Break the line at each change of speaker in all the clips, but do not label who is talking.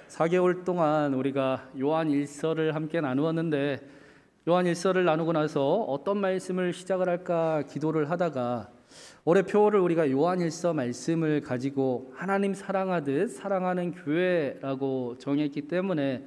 4개월 동안 우리가 요한 일서를 함께 나누었는데, 요한 일서를 나누고 나서 어떤 말씀을 시작을 할까 기도를 하다가 올해 표어를 우리가 요한 일서 말씀을 가지고 하나님 사랑하듯 사랑하는 교회라고 정했기 때문에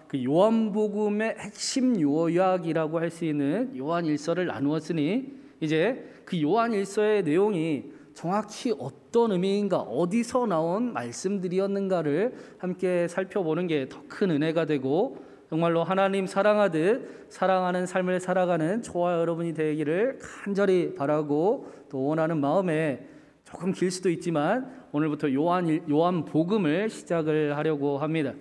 그 요한복음의 핵심 요약이라고 할 수 있는 요한 일서를 나누었으니 이제 그 요한 일서의 내용이 정확히 어떤 의미인가, 어디서 나온 말씀들이었는가를 함께 살펴보는 게 더 큰 은혜가 되고 정말로 하나님 사랑하듯 사랑하는 삶을 살아가는 저와 여러분이 되기를 간절히 바라고 또 원하는 마음에 조금 길 수도 있지만 오늘부터 요한 복음을 시작을 하려고 합니다.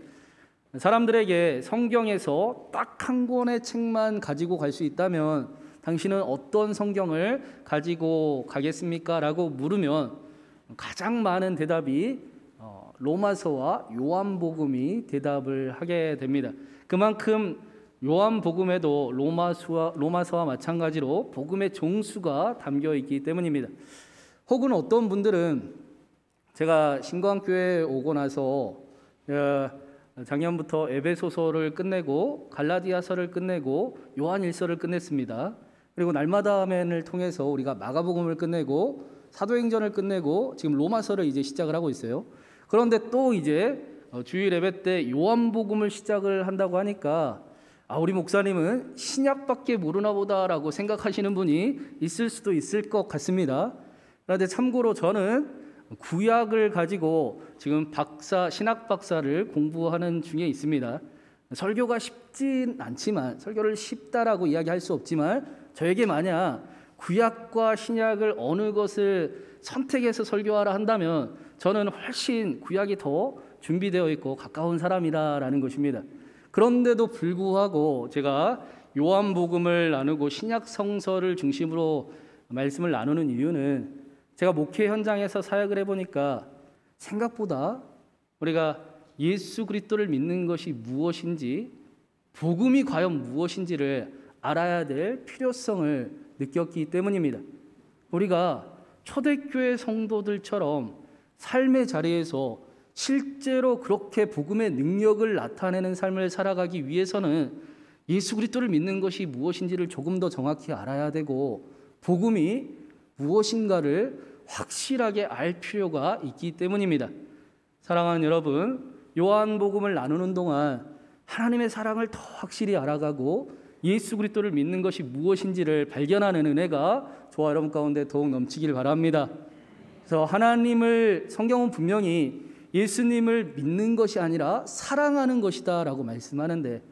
사람들에게 성경에서 딱 한 권의 책만 가지고 갈 수 있다면 당신은 어떤 성경을 가지고 가겠습니까? 라고 물으면 가장 많은 대답이 로마서와 요한복음이 대답을 하게 됩니다. 그만큼 요한복음에도 로마서와 마찬가지로 복음의 종수가 담겨 있기 때문입니다. 혹은 어떤 분들은 제가 신광교회에 오고 나서 작년부터 에베소서를 끝내고 갈라디아서를 끝내고 요한일서를 끝냈습니다. 그리고 날마다 아멘을 통해서 우리가 마가복음을 끝내고 사도행전을 끝내고 지금 로마서를 이제 시작을 하고 있어요. 그런데 또 이제 주일 예배 때 요한복음을 시작을 한다고 하니까 우리 목사님은 신약밖에 모르나 보다라고 생각하시는 분이 있을 수도 있을 것 같습니다. 그런데 참고로 저는 구약을 가지고 지금 신학 박사를 공부하는 중에 있습니다. 설교가 쉽진 않지만, 설교를 쉽다라고 이야기할 수 없지만 저에게 만약 구약과 신약을 어느 것을 선택해서 설교하라 한다면 저는 훨씬 구약이 더 준비되어 있고 가까운 사람이라는 것입니다. 그런데도 불구하고 제가 요한복음을 나누고 신약 성서를 중심으로 말씀을 나누는 이유는 제가 목회 현장에서 사역을 해보니까 생각보다 우리가 예수 그리스도를 믿는 것이 무엇인지, 복음이 과연 무엇인지를 알아야 될 필요성을 느꼈기 때문입니다. 우리가 초대교회 성도들처럼 삶의 자리에서 실제로 그렇게 복음의 능력을 나타내는 삶을 살아가기 위해서는 예수 그리스도를 믿는 것이 무엇인지를 조금 더 정확히 알아야 되고 복음이 무엇인가를 확실하게 알 필요가 있기 때문입니다. 사랑하는 여러분, 요한복음을 나누는 동안 하나님의 사랑을 더 확실히 알아가고 예수 그리스도를 믿는 것이 무엇인지를 발견하는 은혜가 저와 여러분 가운데 더욱 넘치길 바랍니다. 그래서 성경은 분명히 예수님을 믿는 것이 아니라 사랑하는 것이다 라고 말씀하는데,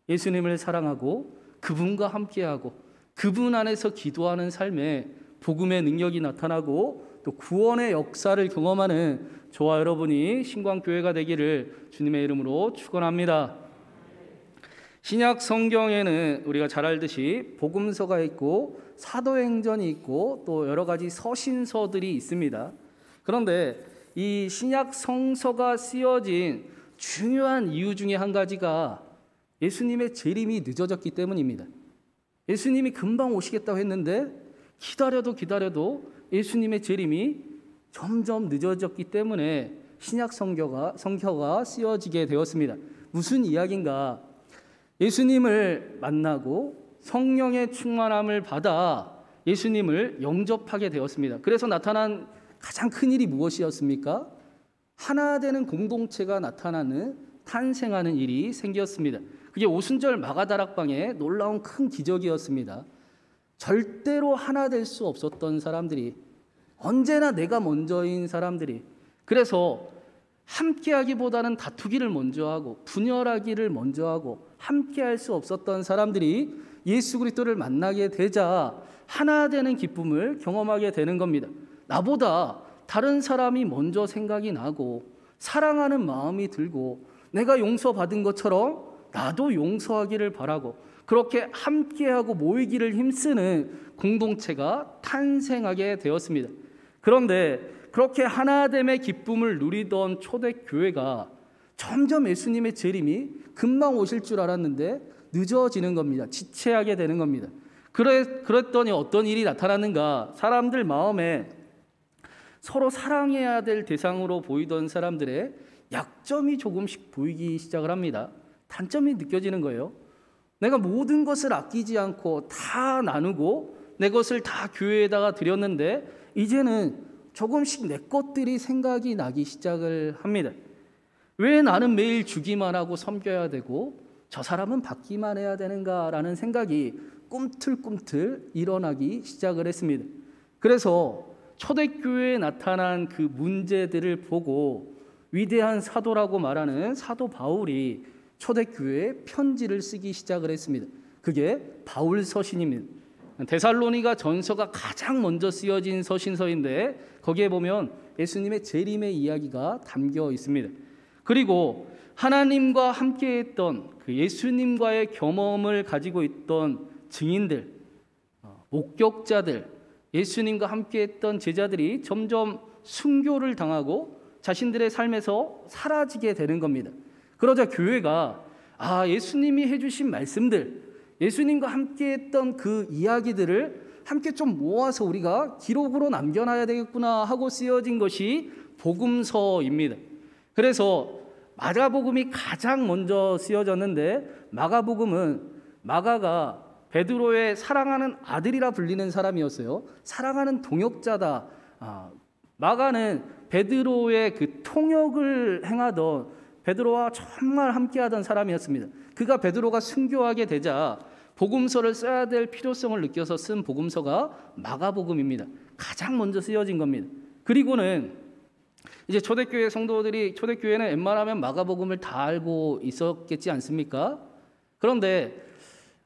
예수님을 사랑하고 그분과 함께하고 그분 안에서 기도하는 삶에 복음의 능력이 나타나고 또 구원의 역사를 경험하는 저와 여러분이 신광교회가 되기를 주님의 이름으로 축원합니다. 신약 성경에는 우리가 잘 알듯이 복음서가 있고 사도행전이 있고 또 여러 가지 서신서들이 있습니다. 그런데 이 신약 성서가 쓰여진 중요한 이유 중에 한 가지가 예수님의 재림이 늦어졌기 때문입니다. 예수님이 금방 오시겠다고 했는데 기다려도 예수님의 재림이 점점 늦어졌기 때문에 신약 성서가 쓰여지게 되었습니다. 무슨 이야기인가? 예수님을 만나고 성령의 충만함을 받아 예수님을 영접하게 되었습니다. 그래서 나타난 가장 큰 일이 무엇이었습니까? 하나 되는 공동체가 탄생하는 일이 생겼습니다. 그게 오순절 마가다락방의 놀라운 큰 기적이었습니다. 절대로 하나 될 수 없었던 사람들이, 언제나 내가 먼저인 사람들이, 그래서 함께하기보다는 다투기를 먼저 하고 분열하기를 먼저 하고 함께할 수 없었던 사람들이 예수 그리스도를 만나게 되자 하나 되는 기쁨을 경험하게 되는 겁니다. 나보다 다른 사람이 먼저 생각이 나고 사랑하는 마음이 들고 내가 용서받은 것처럼 나도 용서하기를 바라고 그렇게 함께하고 모이기를 힘쓰는 공동체가 탄생하게 되었습니다. 그런데 그렇게 하나됨의 기쁨을 누리던 초대교회가 점점 예수님의 재림이 금방 오실 줄 알았는데 늦어지는 겁니다. 지체하게 되는 겁니다. 그랬더니 어떤 일이 나타났는가? 사람들 마음에 서로 사랑해야 될 대상으로 보이던 사람들의 약점이 조금씩 보이기 시작을 합니다. 단점이 느껴지는 거예요. 내가 모든 것을 아끼지 않고 다 나누고 내 것을 다 교회에다가 드렸는데 이제는 조금씩 내 것들이 생각이 나기 시작을 합니다. 왜 나는 매일 주기만 하고 섬겨야 되고 저 사람은 받기만 해야 되는가라는 생각이 꿈틀꿈틀 일어나기 시작을 했습니다. 그래서 초대교회에 나타난 그 문제들을 보고 위대한 사도라고 말하는 사도 바울이 초대교회에 편지를 쓰기 시작을 했습니다. 그게 바울서신입니다. 데살로니가 전서가 가장 먼저 쓰여진 서신서인데 거기에 보면 예수님의 재림의 이야기가 담겨 있습니다. 그리고 하나님과 함께했던 그 예수님과의 경험을 가지고 있던 증인들, 목격자들, 예수님과 함께했던 제자들이 점점 순교를 당하고 자신들의 삶에서 사라지게 되는 겁니다. 그러자 교회가 예수님이 해주신 말씀들, 예수님과 함께했던 그 이야기들을 함께 좀 모아서 우리가 기록으로 남겨놔야 되겠구나 하고 쓰여진 것이 복음서입니다. 그래서 마가복음이 가장 먼저 쓰여졌는데 마가복음은 마가가 베드로의 사랑하는 아들이라 불리는 사람이었어요. 사랑하는 동역자다. 마가는 베드로의 그 통역을 행하던 베드로와 정말 함께하던 사람이었습니다. 그가 베드로가 순교하게 되자 복음서를 써야 될 필요성을 느껴서 쓴 복음서가 마가복음입니다. 가장 먼저 쓰여진 겁니다. 그리고는 이제 초대교회 성도들이 초대교회는 웬만하면 마가복음을 다 알고 있었겠지 않습니까? 그런데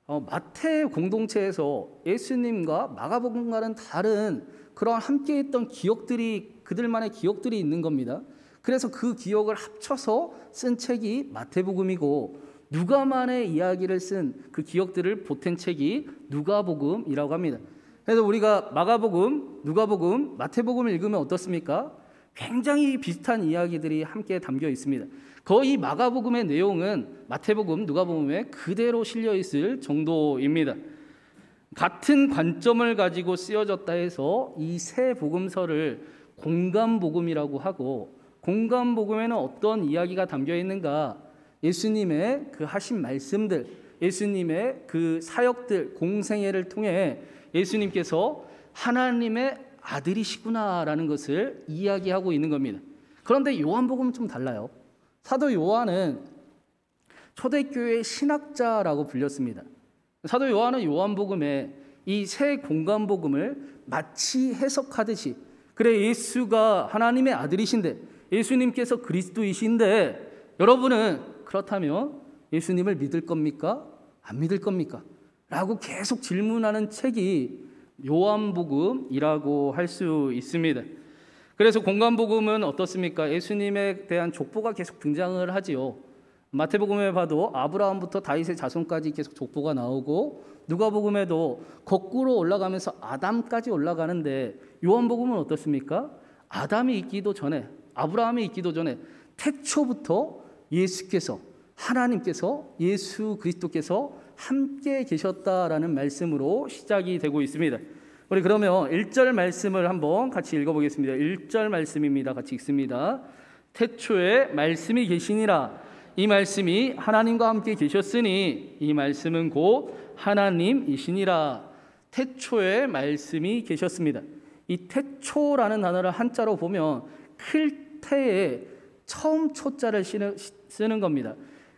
마태 공동체에서 예수님과 마가복음과는 다른 그런 함께했던 기억들이 그들만의 기억들이 있는 겁니다. 그래서 그 기억을 합쳐서 쓴 책이 마태복음이고 누가만의 이야기를 쓴 그 기억들을 보탠 책이 누가복음이라고 합니다. 그래서 우리가 마가복음, 누가복음, 마태복음을 읽으면 어떻습니까? 굉장히 비슷한 이야기들이 함께 담겨 있습니다. 거의 마가복음의 내용은 마태복음, 누가복음에 그대로 실려 있을 정도입니다. 같은 관점을 가지고 쓰여졌다 해서 이 세 복음서를 공감복음이라고 하고, 공감복음에는 어떤 이야기가 담겨 있는가? 예수님의 그 하신 말씀들, 예수님의 그 사역들, 공생애를 통해 예수님께서 하나님의 아들이시구나라는 것을 이야기하고 있는 겁니다. 그런데 요한복음은 좀 달라요. 사도 요한은 초대교회의 신학자라고 불렸습니다. 사도 요한은 요한복음에 이 세 공감복음을 마치 해석하듯이, 그래 예수가 하나님의 아들이신데, 예수님께서 그리스도이신데 여러분은 그렇다면 예수님을 믿을 겁니까? 안 믿을 겁니까? 라고 계속 질문하는 책이 요한복음이라고 할 수 있습니다. 그래서 공감복음은 어떻습니까? 예수님에 대한 족보가 계속 등장을 하지요. 마태복음에 봐도 아브라함부터 다윗의 자손까지 계속 족보가 나오고, 누가복음에도 거꾸로 올라가면서 아담까지 올라가는데, 요한복음은 어떻습니까? 아담이 있기도 전에, 아브라함이 있기도 전에 태초부터 예수께서, 하나님께서, 예수 그리스도께서 함께 계셨다라는 말씀으로 시작이 되고 있습니다. 우리 그러면 1절 말씀을 한번 같이 읽어보겠습니다. 1절 말씀입니다. 같이 읽습니다. 태초에 말씀이 계시니라. 이 말씀이 하나님과 함께 계셨으니 이 말씀은 곧 하나님이시니라. 태초에 말씀이 계셨습니다. 이 태초라는 단어를 한자로 보면 클 태에 처음 초자를 쓰는 겁니다.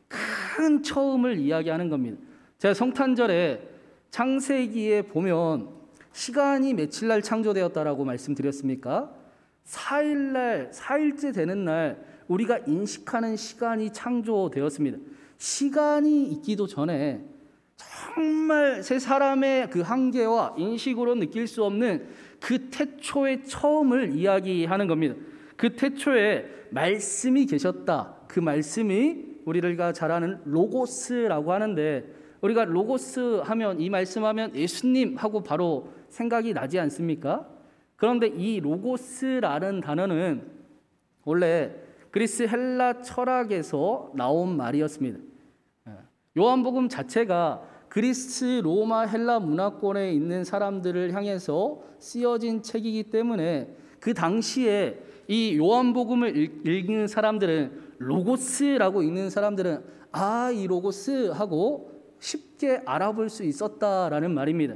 큰 처음을 이야기하는 겁니다. 제가 성탄절에 창세기에 보면 시간이 며칠 날 창조되었다라고 말씀드렸습니까? 4일날, 4일째 되는 날 우리가 인식하는 시간이 창조되었습니다. 시간이 있기도 전에 정말 세 사람의 그 한계와 인식으로 느낄 수 없는 그 태초의 처음을 이야기하는 겁니다. 그 태초에 말씀이 계셨다. 그 말씀이 우리가 잘 아는 로고스라고 하는데, 우리가 로고스 하면, 이 말씀하면 예수님 하고 바로 생각이 나지 않습니까? 그런데 이 로고스라는 단어는 원래 그리스 헬라 철학에서 나온 말이었습니다. 요한복음 자체가 그리스, 로마, 헬라 문화권에 있는 사람들을 향해서 쓰여진 책이기 때문에 그 당시에 이 요한복음을 읽는 사람들은 로고스라고 읽는 사람들은 이 로고스 하고 쉽게 알아볼 수 있었다라는 말입니다.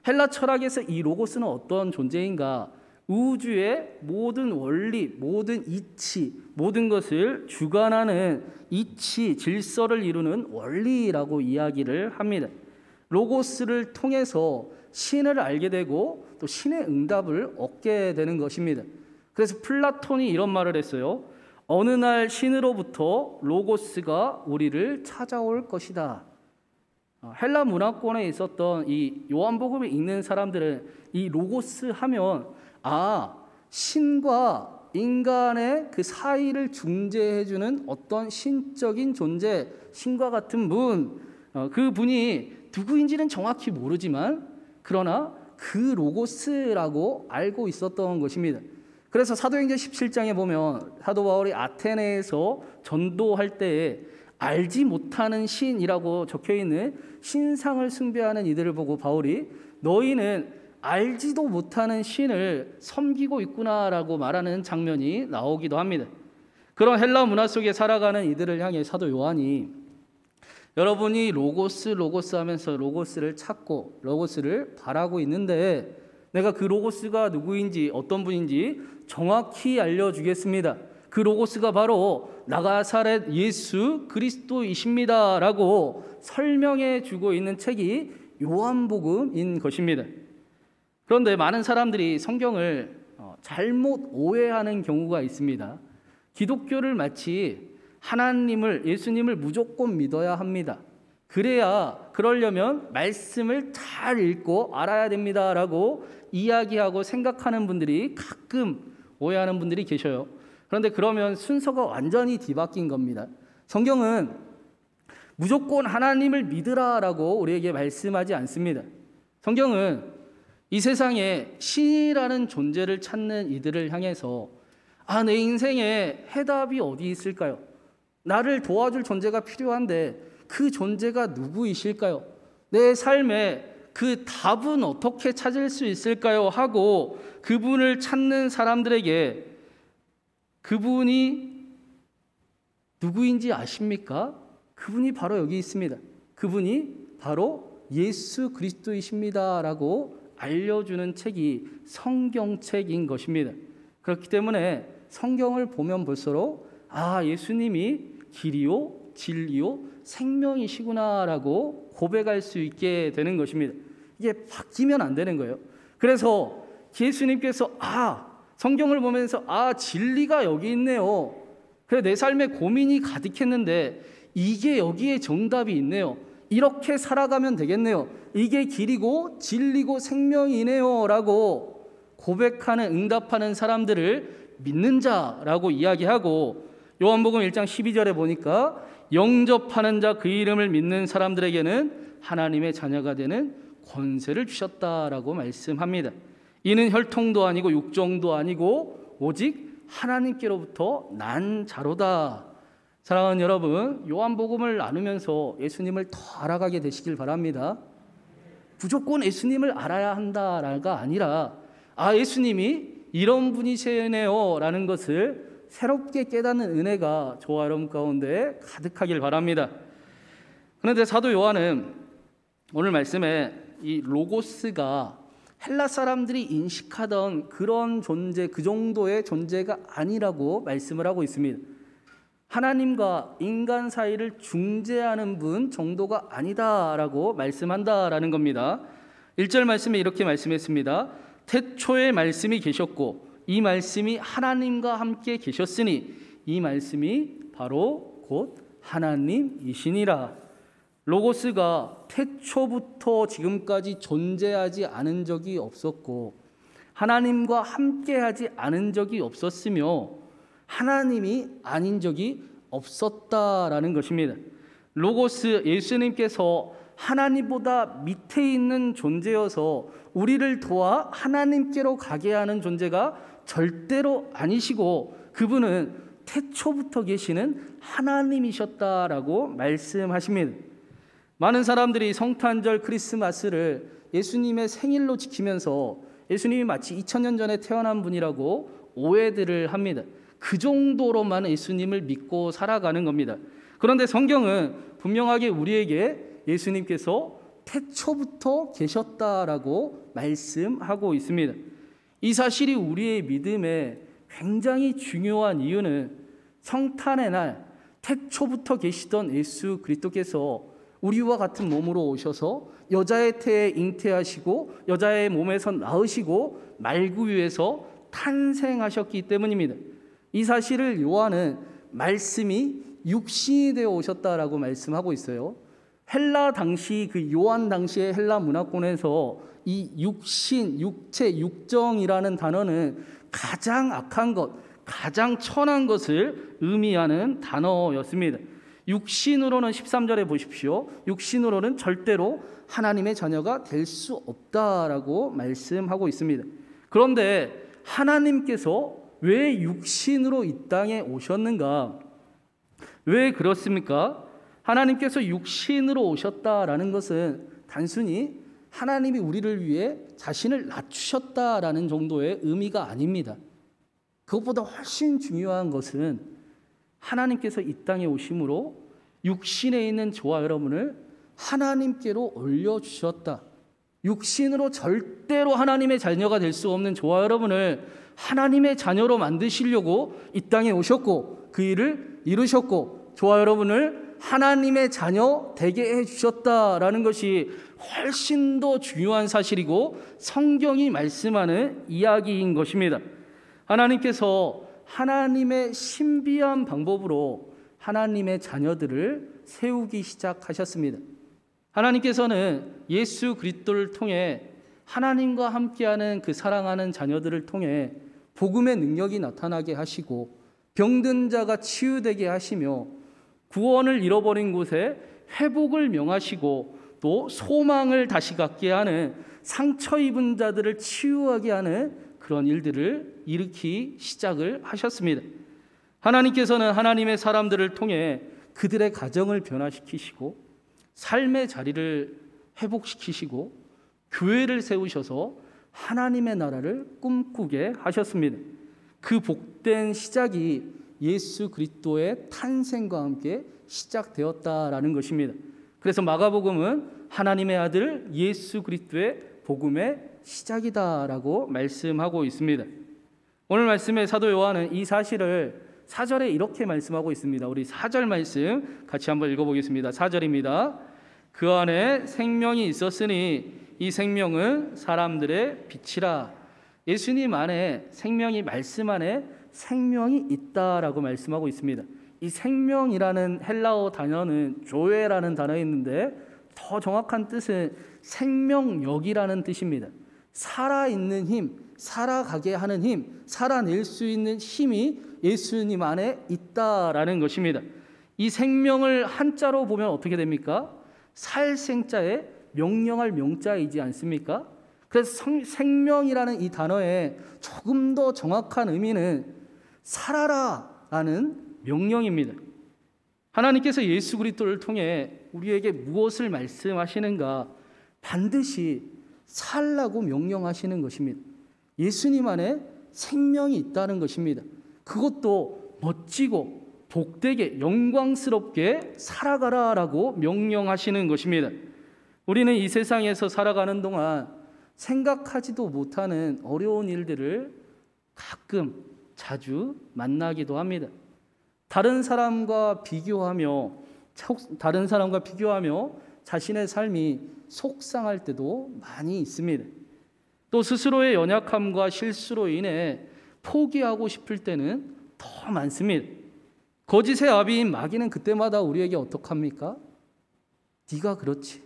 헬라 철학에서 이 로고스는 어떤 존재인가? 우주의 모든 원리, 모든 이치, 모든 것을 주관하는 이치, 질서를 이루는 원리라고 이야기를 합니다. 로고스를 통해서 신을 알게 되고 또 신의 응답을 얻게 되는 것입니다. 그래서 플라톤이 이런 말을 했어요. 어느 날 신으로부터 로고스가 우리를 찾아올 것이다. 헬라 문화권에 있었던 이 요한복음을 읽는 사람들은 이 로고스 하면 신과 인간의 그 사이를 중재해주는 어떤 신적인 존재, 신과 같은 분, 그 분이 누구인지는 정확히 모르지만 그러나 그 로고스라고 알고 있었던 것입니다. 그래서 사도행전 17장에 보면 사도 바울이 아테네에서 전도할 때에 알지 못하는 신이라고 적혀있는 신상을 숭배하는 이들을 보고 바울이 너희는 알지도 못하는 신을 섬기고 있구나라고 말하는 장면이 나오기도 합니다. 그런 헬라 문화 속에 살아가는 이들을 향해 사도 요한이 여러분이 로고스 하면서 로고스를 찾고 로고스를 바라고 있는데 내가 그 로고스가 누구인지 어떤 분인지 정확히 알려주겠습니다. 그 로고스가 바로 나사렛 예수 그리스도이십니다 라고 설명해 주고 있는 책이 요한복음인 것입니다. 그런데 많은 사람들이 성경을 잘못 오해하는 경우가 있습니다. 기독교를 마치 하나님을, 예수님을 무조건 믿어야 합니다. 그러려면 말씀을 잘 읽고 알아야 됩니다 라고 이야기하고 생각하는 분들이 가끔 오해하는 분들이 계셔요. 그런데 그러면 순서가 완전히 뒤바뀐 겁니다. 성경은 무조건 하나님을 믿으라라고 우리에게 말씀하지 않습니다. 성경은 이 세상에 신이라는 존재를 찾는 이들을 향해서 내 인생에 해답이 어디 있을까요? 나를 도와줄 존재가 필요한데 그 존재가 누구이실까요? 내 삶에 그 답은 어떻게 찾을 수 있을까요? 하고 그분을 찾는 사람들에게 그분이 누구인지 아십니까? 그분이 바로 여기 있습니다. 그분이 바로 예수 그리스도이십니다 라고 알려주는 책이 성경책인 것입니다. 그렇기 때문에 성경을 보면 볼수록 예수님이 길이요 진리요 생명이시구나라고 고백할 수 있게 되는 것입니다. 이게 바뀌면 안 되는 거예요. 그래서 예수님께서 성경을 보면서 진리가 여기 있네요. 그래 내 삶에 고민이 가득했는데 이게 여기에 정답이 있네요. 이렇게 살아가면 되겠네요. 이게 길이고 진리고 생명이네요 라고 고백하는 응답하는 사람들을 믿는 자라고 이야기하고 요한복음 1장 12절에 보니까 영접하는 자 그 이름을 믿는 사람들에게는 하나님의 자녀가 되는 권세를 주셨다라고 말씀합니다. 이는 혈통도 아니고 육정도 아니고 오직 하나님께로부터 난 자로다. 사랑하는 여러분, 요한복음을 나누면서 예수님을 더 알아가게 되시길 바랍니다. 무조건 예수님을 알아야 한다가 아니라 예수님이 이런 분이시네요 라는 것을 새롭게 깨닫는 은혜가 저와 여러분 가운데 가득하길 바랍니다. 그런데 사도 요한은 오늘 말씀에 이 로고스가 헬라 사람들이 인식하던 그런 존재, 그 정도의 존재가 아니라고 말씀을 하고 있습니다. 하나님과 인간 사이를 중재하는 분 정도가 아니다라고 말씀한다라는 겁니다. 1절 말씀에 이렇게 말씀했습니다. 태초에 말씀이 계셨고 이 말씀이 하나님과 함께 계셨으니 이 말씀이 바로 곧 하나님이시니라. 로고스가 태초부터 지금까지 존재하지 않은 적이 없었고 하나님과 함께하지 않은 적이 없었으며 하나님이 아닌 적이 없었다라는 것입니다. 로고스 예수님께서 하나님보다 밑에 있는 존재여서 우리를 도와 하나님께로 가게 하는 존재가 절대로 아니시고 그분은 태초부터 계시는 하나님이셨다라고 말씀하십니다. 많은 사람들이 성탄절 크리스마스를 예수님의 생일로 지키면서 예수님이 마치 2000년 전에 태어난 분이라고 오해들을 합니다. 그 정도로만 예수님을 믿고 살아가는 겁니다. 그런데 성경은 분명하게 우리에게 예수님께서 태초부터 계셨다라고 말씀하고 있습니다. 이 사실이 우리의 믿음에 굉장히 중요한 이유는 성탄의 날 태초부터 계시던 예수 그리스도께서 우리와 같은 몸으로 오셔서 여자의 태에 잉태하시고 여자의 몸에서 낳으시고 말구유에서 탄생하셨기 때문입니다. 이 사실을 요한은 말씀이 육신이 되어 오셨다라고 말씀하고 있어요. 헬라 당시 그 요한 당시의 헬라 문화권에서 이 육신, 육체, 육정이라는 단어는 가장 악한 것, 가장 천한 것을 의미하는 단어였습니다. 육신으로는 13절에 보십시오. 육신으로는 절대로 하나님의 자녀가 될 수 없다라고 말씀하고 있습니다. 그런데 하나님께서 왜 육신으로 이 땅에 오셨는가? 왜 그렇습니까? 하나님께서 육신으로 오셨다라는 것은 단순히 하나님이 우리를 위해 자신을 낮추셨다라는 정도의 의미가 아닙니다. 그것보다 훨씬 중요한 것은 하나님께서 이 땅에 오심으로 육신에 있는 저와 여러분을 하나님께로 올려주셨다. 육신으로 절대로 하나님의 자녀가 될 수 없는 저와 여러분을 하나님의 자녀로 만드시려고 이 땅에 오셨고 그 일을 이루셨고 저와 여러분을 하나님의 자녀 되게 해주셨다라는 것이 훨씬 더 중요한 사실이고 성경이 말씀하는 이야기인 것입니다. 하나님께서 하나님의 신비한 방법으로 하나님의 자녀들을 세우기 시작하셨습니다. 하나님께서는 예수 그리스도를 통해 하나님과 함께하는 그 사랑하는 자녀들을 통해 복음의 능력이 나타나게 하시고 병든 자가 치유되게 하시며 구원을 잃어버린 곳에 회복을 명하시고 또 소망을 다시 갖게 하는 상처 입은 자들을 치유하게 하는 그런 일들을 일으키기 시작을 하셨습니다. 하나님께서는 하나님의 사람들을 통해 그들의 가정을 변화시키시고 삶의 자리를 회복시키시고 교회를 세우셔서 하나님의 나라를 꿈꾸게 하셨습니다. 그 복된 시작이 예수 그리스도의 탄생과 함께 시작되었다라는 것입니다. 그래서 마가복음은 하나님의 아들 예수 그리스도의 복음의 시작이다라고 말씀하고 있습니다. 오늘 말씀의 사도 요한은 이 사실을 4절에 이렇게 말씀하고 있습니다. 우리 4절 말씀 같이 한번 읽어보겠습니다. 4절입니다. 그 안에 생명이 있었으니 이 생명은 사람들의 빛이라. 예수님 안에 생명이 말씀 안에 생명이 있다라고 말씀하고 있습니다. 이 생명이라는 헬라어 단어는 조에라는 단어였는데 더 정확한 뜻은 생명력이라는 뜻입니다. 살아있는 힘, 살아가게 하는 힘, 살아낼 수 있는 힘이 예수님 안에 있다라는 것입니다. 이 생명을 한자로 보면 어떻게 됩니까? 살생자에 명령할 명자이지 않습니까? 그래서 생명이라는 이 단어의 조금 더 정확한 의미는 살아라라는 명령입니다. 하나님께서 예수 그리스도를 통해 우리에게 무엇을 말씀하시는가? 반드시 살라고 명령하시는 것입니다. 예수님 안에 생명이 있다는 것입니다. 그것도 멋지고 복되게 영광스럽게 살아가라라고 명령하시는 것입니다. 우리는 이 세상에서 살아가는 동안 생각하지도 못하는 어려운 일들을 가끔 자주 만나기도 합니다. 다른 사람과 비교하며 자신의 삶이 속상할 때도 많이 있습니다. 또 스스로의 연약함과 실수로 인해 포기하고 싶을 때는 더 많습니다. 거짓의 아비인 마귀는 그때마다 우리에게 어떡합니까? 네가 그렇지.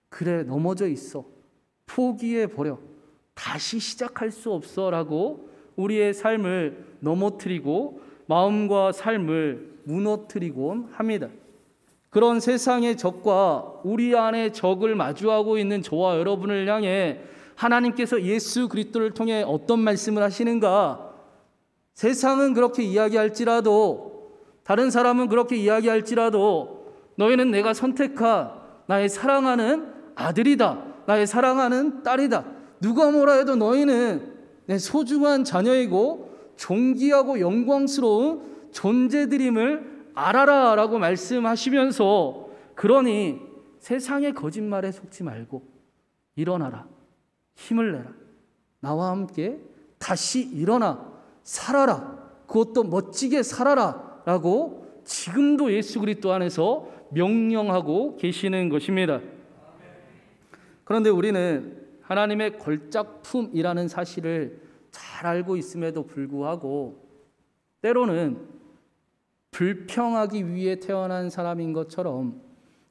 그래, 넘어져 있어. 포기해버려. 다시 시작할 수 없어 라고 우리의 삶을 넘어뜨리고 마음과 삶을 무너뜨리곤 합니다. 그런 세상의 적과 우리 안의 적을 마주하고 있는 저와 여러분을 향해 하나님께서 예수 그리스도를 통해 어떤 말씀을 하시는가? 세상은 그렇게 이야기할지라도, 다른 사람은 그렇게 이야기할지라도 너희는 내가 선택한 나의 사랑하는 아들이다, 나의 사랑하는 딸이다. 누가 뭐라 해도 너희는 내 소중한 자녀이고 존귀하고 영광스러운 존재들임을 알아라 라고 말씀하시면서, 그러니 세상의 거짓말에 속지 말고 일어나라, 힘을 내라, 나와 함께 다시 일어나 살아라, 그것도 멋지게 살아라 라고 지금도 예수 그리스도 안에서 명령하고 계시는 것입니다. 그런데 우리는 하나님의 걸작품이라는 사실을 잘 알고 있음에도 불구하고 때로는 불평하기 위해 태어난 사람인 것처럼,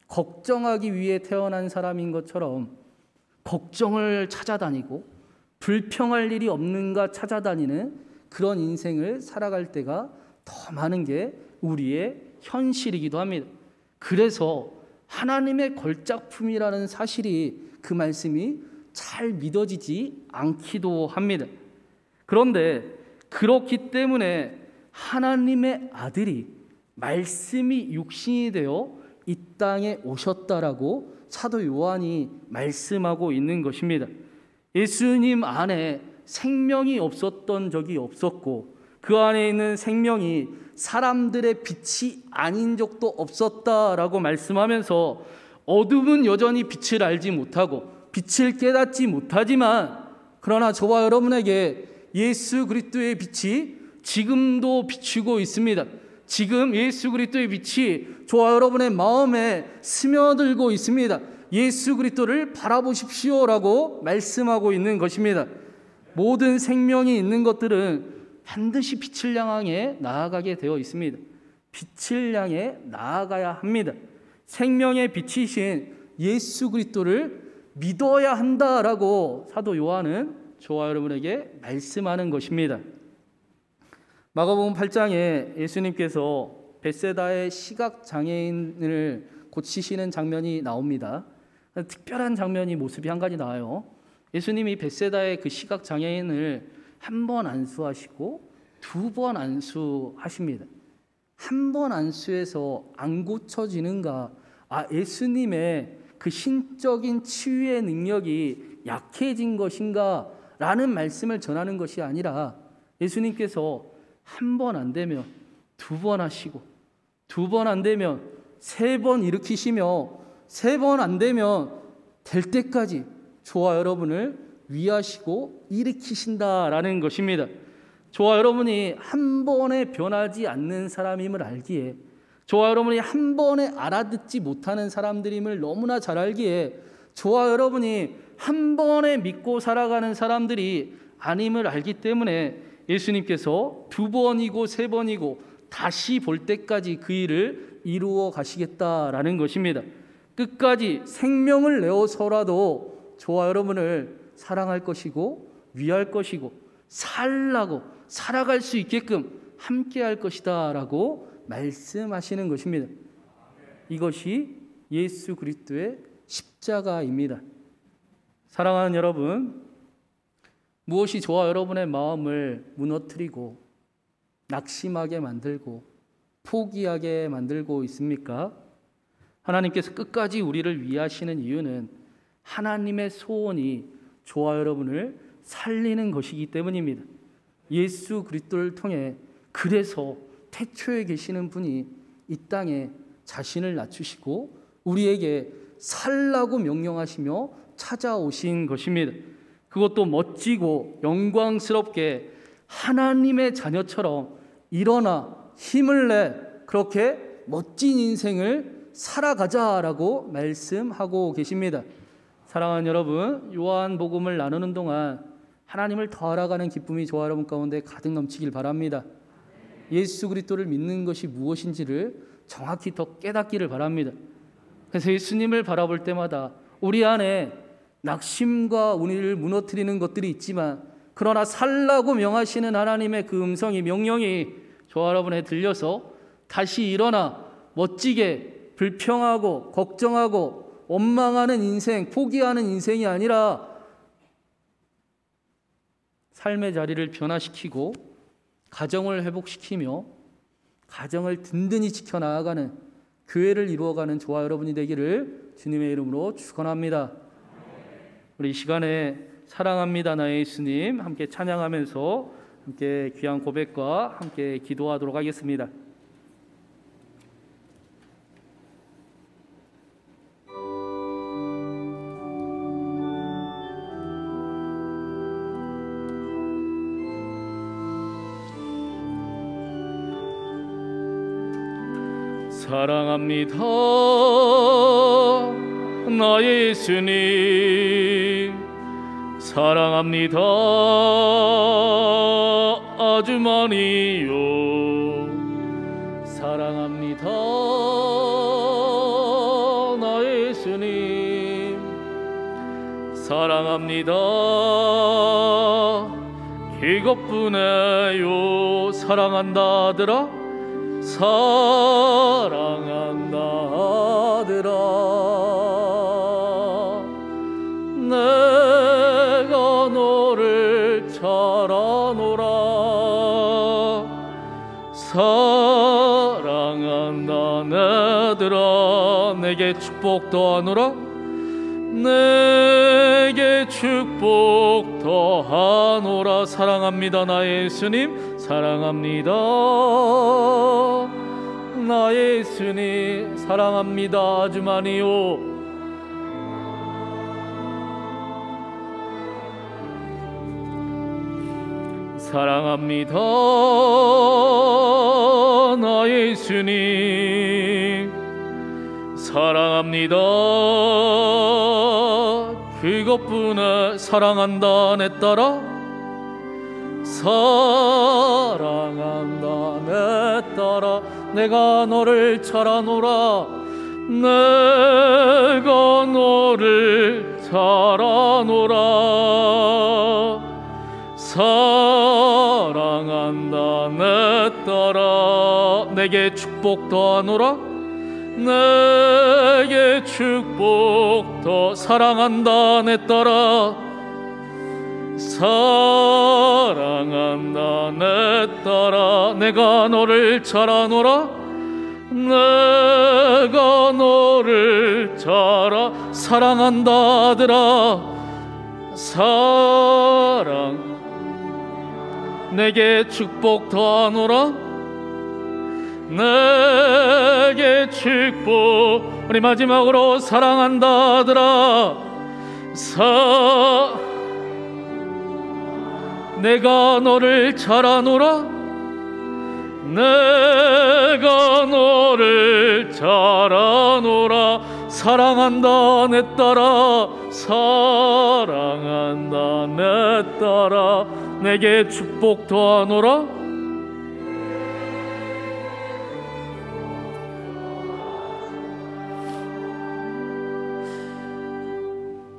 걱정하기 위해 태어난 사람인 것처럼 걱정을 찾아다니고 불평할 일이 없는가 찾아다니는 그런 인생을 살아갈 때가 더 많은 게 우리의 현실이기도 합니다. 그래서 하나님의 걸작품이라는 사실이, 그 말씀이 잘 믿어지지 않기도 합니다. 그런데 그렇기 때문에 하나님의 아들이, 말씀이 육신이 되어 이 땅에 오셨다라고 사도 요한이 말씀하고 있는 것입니다. 예수님 안에 생명이 없었던 적이 없었고, 그 안에 있는 생명이 사람들의 빛이 아닌 적도 없었다라고 말씀하면서, 어둠은 여전히 빛을 알지 못하고 빛을 깨닫지 못하지만, 그러나 저와 여러분에게 예수 그리스도의 빛이 지금도 비추고 있습니다. 지금 예수 그리스도의 빛이 저와 여러분의 마음에 스며들고 있습니다. 예수 그리스도를 바라보십시오라고 말씀하고 있는 것입니다. 모든 생명이 있는 것들은 반드시 빛을 향해 나아가게 되어 있습니다. 빛을 향해 나아가야 합니다. 생명의 빛이신 예수 그리스도를 믿어야 한다라고 사도 요한은 저와 여러분에게 말씀하는 것입니다. 마가복음 8장에 예수님께서 벳세다의 시각장애인을 고치시는 장면이 나옵니다. 특별한 장면이, 모습이 한 가지 나와요. 예수님이 벳세다의 그 시각장애인을 한 번 안수하시고 두 번 안수하십니다. 한 번 안수해서 안 고쳐지는가? 예수님의 그 신적인 치유의 능력이 약해진 것인가? 라는 말씀을 전하는 것이 아니라, 예수님께서 한 번 안 되면 두 번 하시고, 두 번 안 되면 세 번 일으키시며, 세 번 안 되면 될 때까지 저와 여러분을 위하시고 일으키신다라는 것입니다. 저와 여러분이 한 번에 변하지 않는 사람임을 알기에, 저와 여러분이 한 번에 알아듣지 못하는 사람들임을 너무나 잘 알기에, 저와 여러분이 한 번에 믿고 살아가는 사람들이 아님을 알기 때문에 예수님께서 두 번이고 세 번이고 다시 볼 때까지 그 일을 이루어 가시겠다라는 것입니다. 끝까지 생명을 내어서라도 저와 여러분을 사랑할 것이고 위할 것이고 살아갈 수 있게끔 함께 할 것이다 라고 말씀하시는 것입니다. 이것이 예수 그리스도의 십자가입니다. 사랑하는 여러분, 무엇이 저와 여러분의 마음을 무너뜨리고 낙심하게 만들고 포기하게 만들고 있습니까? 하나님께서 끝까지 우리를 위하시는 이유는 하나님의 소원이 저와 여러분을 살리는 것이기 때문입니다. 예수 그리스도를 통해, 그래서 태초에 계시는 분이 이 땅에 자신을 낮추시고 우리에게 살라고 명령하시며 찾아오신 것입니다. 그것도 멋지고 영광스럽게 하나님의 자녀처럼 일어나 힘을 내 그렇게 멋진 인생을 살아가자라고 말씀하고 계십니다. 사랑하는 여러분, 요한복음을 나누는 동안 하나님을 더 알아가는 기쁨이 저와 여러분 가운데 가득 넘치길 바랍니다. 예수 그리스도를 믿는 것이 무엇인지를 정확히 더 깨닫기를 바랍니다. 그래서 예수님을 바라볼 때마다 우리 안에 낙심과 우리를 무너뜨리는 것들이 있지만, 그러나 살라고 명하시는 하나님의 그 음성이, 명령이 저와 여러분에 들려서 다시 일어나 멋지게 불평하고 걱정하고 원망하는 인생, 포기하는 인생이 아니라 삶의 자리를 변화시키고 가정을 회복시키며 가정을 든든히 지켜나가는 교회를 이루어가는 저와 여러분이 되기를 주님의 이름으로 축원합니다. 우리 이 시간에 사랑합니다 나의 예수님 함께 찬양하면서 함께 귀한 고백과 함께 기도하도록 하겠습니다. 사랑합니다 나의 예수님, 사랑합니다 아주 많이요. 사랑합니다 나의 예수님, 사랑합니다 그것뿐이요. 사랑한다 아들아, 사랑한다 아들아, 내가 너를 잘 아노라. 사랑한다 내들아, 내게 축복도 하노라. 내게 축복도 하노라. 사랑합니다 나의 예수님, 사랑합니다 나의 예수님, 사랑합니다 아주 많이요. 사랑합니다 나의 예수님, 사랑합니다 그것뿐에. 사랑한다 내 딸아, 사랑한다 내 딸아, 내가 너를 잘 아노라. 내가 너를 잘 아노라. 사랑한다 내 딸아, 내게 축복도 하노라. 내게 축복도. 사랑한다 내 딸아, 사랑한다 내 딸아, 내가 너를 잘 아노라. 내가 너를 잘 사랑한다 아들아, 사랑. 내게 축복도 하노라. 내게 축복. 우리 마지막으로 사랑한다 아들아, 내가 너를 잘 아노라. 내가 너를 잘 아노라. 사랑한다 내 딸아, 사랑한다 내 딸아, 내게 축복도 하노라.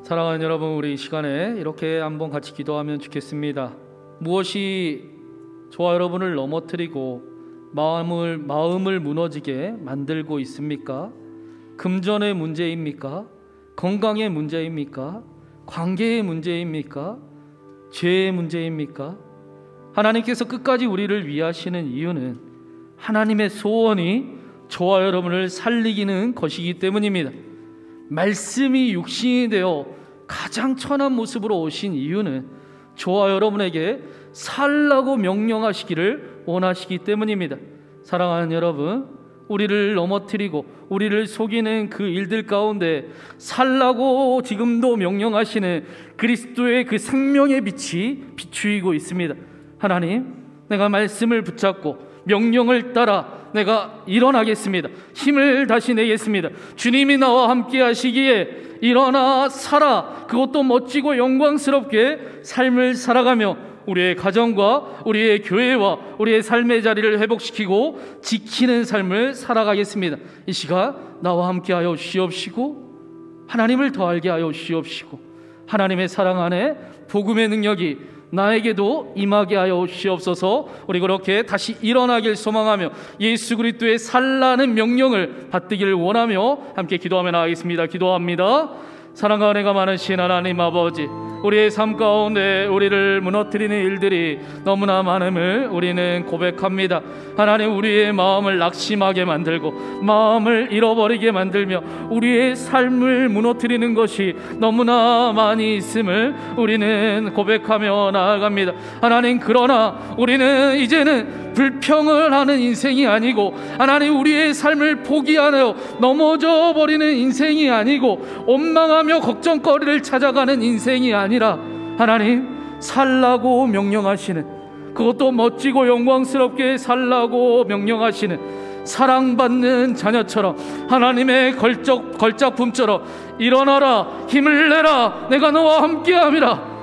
사랑하는 여러분, 우리 이 시간에 이렇게 한번 같이 기도하면 좋겠습니다. 무엇이 저와 여러분을 넘어뜨리고 마음을 무너지게 만들고 있습니까? 금전의 문제입니까? 건강의 문제입니까? 관계의 문제입니까? 죄의 문제입니까? 하나님께서 끝까지 우리를 위하시는 이유는 하나님의 소원이 저와 여러분을 살리기는 것이기 때문입니다. 말씀이 육신이 되어 가장 천한 모습으로 오신 이유는 저와 여러분에게 살라고 명령하시기를 원하시기 때문입니다. 사랑하는 여러분, 우리를 넘어뜨리고 우리를 속이는 그 일들 가운데 살라고 지금도 명령하시는 그리스도의 그 생명의 빛이 비추이고 있습니다. 하나님, 내가 말씀을 붙잡고 명령을 따라 내가 일어나겠습니다. 힘을 다시 내겠습니다. 주님이 나와 함께 하시기에 일어나 살아, 그것도 멋지고 영광스럽게 삶을 살아가며 우리의 가정과 우리의 교회와 우리의 삶의 자리를 회복시키고 지키는 삶을 살아가겠습니다. 이 시간 나와 함께하여 주시옵시고 하나님을 더 알게 하여 주시옵시고 하나님의 사랑 안에 복음의 능력이 나에게도 임하게 하여 주시옵소서. 우리 그렇게 다시 일어나길 소망하며 예수 그리스도의 살라는 명령을 받들기를 원하며 함께 기도하며 나가겠습니다. 기도합니다. 사랑과 은혜가 많으신 하나님 아버지, 우리의 삶 가운데 우리를 무너뜨리는 일들이 너무나 많음을 우리는 고백합니다. 하나님, 우리의 마음을 낙심하게 만들고 마음을 잃어버리게 만들며 우리의 삶을 무너뜨리는 것이 너무나 많이 있음을 우리는 고백하며 나아갑니다. 하나님, 그러나 우리는 이제는 불평을 하는 인생이 아니고, 하나님, 우리의 삶을 포기하여 넘어져 버리는 인생이 아니고, 원망하며 걱정거리를 찾아가는 인생이 아니라, 하나님, 살라고 명령하시는, 그것도 멋지고 영광스럽게 살라고 명령하시는 사랑받는 자녀처럼, 하나님의 걸작품처럼 일어나라, 힘을 내라, 내가 너와 함께함이라.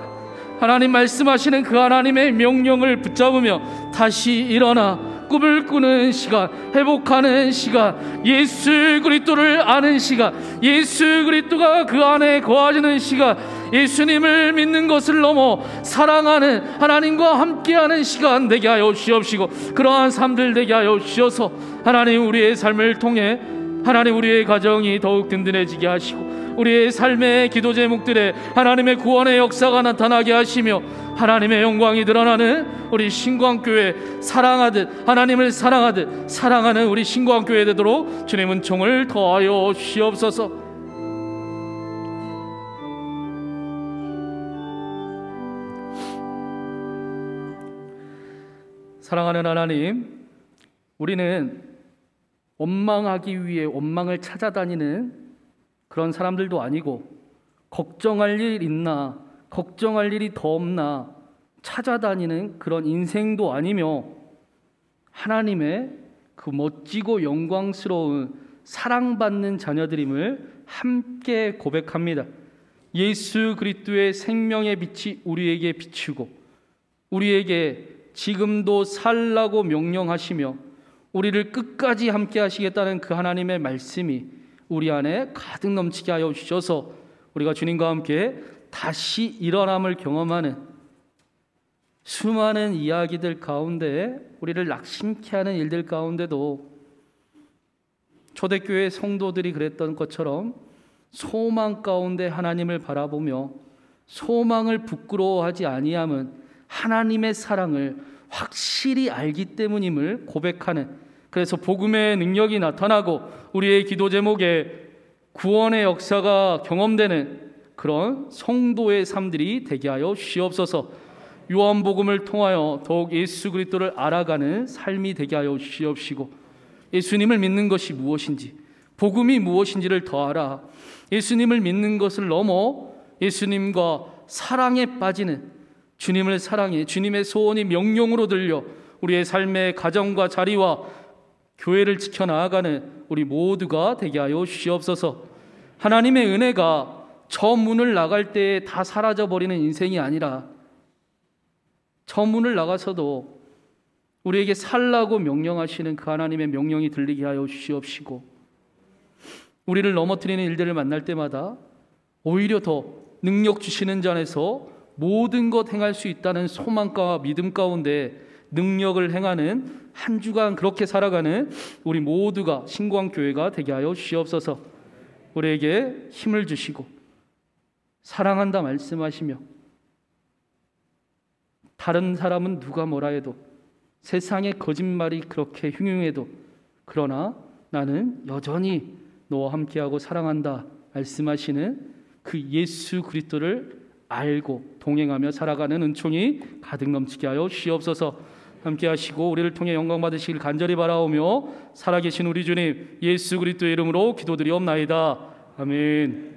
하나님 말씀하시는 그 하나님의 명령을 붙잡으며 다시 일어나 꿈을 꾸는 시간, 회복하는 시간, 예수 그리스도를 아는 시간, 예수 그리스도가 그 안에 거하시는 시간, 예수님을 믿는 것을 넘어 사랑하는 하나님과 함께하는 시간 되게 하여 주시옵시고, 그러한 삶들 되게 하여 주셔서 하나님, 우리의 삶을 통해 하나님, 우리의 가정이 더욱 든든해지게 하시고, 우리의 삶의 기도 제목들에 하나님의 구원의 역사가 나타나게 하시며 하나님의 영광이 드러나는 우리 신광교회, 사랑하듯 하나님을 사랑하듯 사랑하는 우리 신광교회 되도록 주님 은총을 더하여 주시옵소서. 사랑하는 하나님, 우리는 원망하기 위해 원망을 찾아다니는 그런 사람들도 아니고, 걱정할 일 있나, 걱정할 일이 더 없나 찾아다니는 그런 인생도 아니며, 하나님의 그 멋지고 영광스러운 사랑받는 자녀들임을 함께 고백합니다. 예수 그리스도의 생명의 빛이 우리에게 비추고 우리에게 지금도 살라고 명령하시며 우리를 끝까지 함께 하시겠다는 그 하나님의 말씀이 우리 안에 가득 넘치게 하여 주셔서 우리가 주님과 함께 다시 일어남을 경험하는 수많은 이야기들 가운데, 우리를 낙심케 하는 일들 가운데도 초대교회 성도들이 그랬던 것처럼 소망 가운데 하나님을 바라보며 소망을 부끄러워하지 아니함은 하나님의 사랑을 확실히 알기 때문임을 고백하는, 그래서 복음의 능력이 나타나고 우리의 기도 제목에 구원의 역사가 경험되는 그런 성도의 삶들이 되게 하여 주시옵소서. 요한복음을 통하여 더욱 예수 그리스도를 알아가는 삶이 되게 하여 주시옵시고, 예수님을 믿는 것이 무엇인지, 복음이 무엇인지를 더 알아 예수님을 믿는 것을 넘어 예수님과 사랑에 빠지는, 주님을 사랑해 주님의 소원이 명령으로 들려 우리의 삶의 가정과 자리와 교회를 지켜나가는 우리 모두가 되게 하여 주시옵소서. 하나님의 은혜가 저 문을 나갈 때에 다 사라져버리는 인생이 아니라, 저 문을 나가서도 우리에게 살라고 명령하시는 그 하나님의 명령이 들리게 하여 주시옵시고, 우리를 넘어뜨리는 일들을 만날 때마다 오히려 더 능력 주시는 자 안에서 모든 것 행할 수 있다는 소망과 믿음 가운데 능력을 행하는 한 주간 그렇게 살아가는 우리 모두가 신광교회가 되게 하여 주시옵소서. 우리에게 힘을 주시고 사랑한다 말씀하시며, 다른 사람은 누가 뭐라 해도, 세상의 거짓말이 그렇게 흉흉해도, 그러나 나는 여전히 너와 함께하고 사랑한다 말씀하시는 그 예수 그리스도를 알고 동행하며 살아가는 은총이 가득 넘치게 하여 주시옵소서. 함께 하시고 우리를 통해 영광 받으시길 간절히 바라오며 살아계신 우리 주님 예수 그리스도의 이름으로 기도드리옵나이다. 아멘.